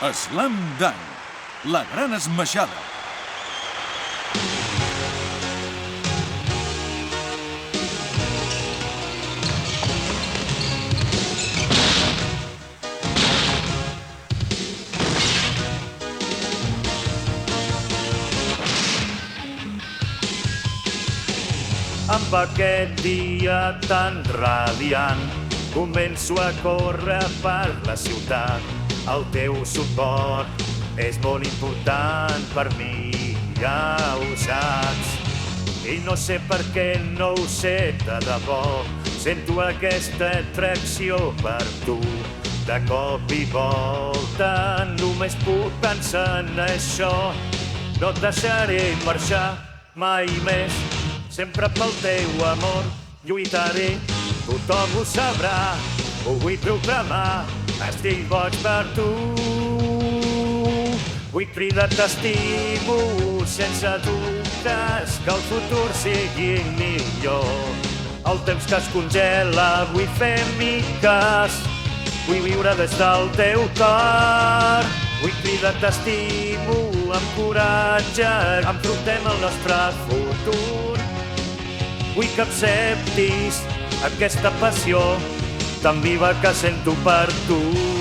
Slam Dunk, la gran esmaixada. Amb aquest dia tan radiant començo a córrer per la ciutat. El teu suport és molt important per mi, ja ho saps. I no sé per què, no ho sé de debò, sento aquesta atracció per tu. De cop i volta només puc pensar en això. No et deixaré marxar mai més, sempre pel teu amor lluitaré, tothom ho sabrà, ho vull proclamar, estic boig per tu. Vull cridar t'estimo sense dubtes, que el futur sigui millor. El temps que es congela vull fer miques, vull viure des del teu cor. Vull cridar t'estimo amb coratge, enfrontem el nostre futur. Vull que acceptis aquesta passió tan viva que sento per tu.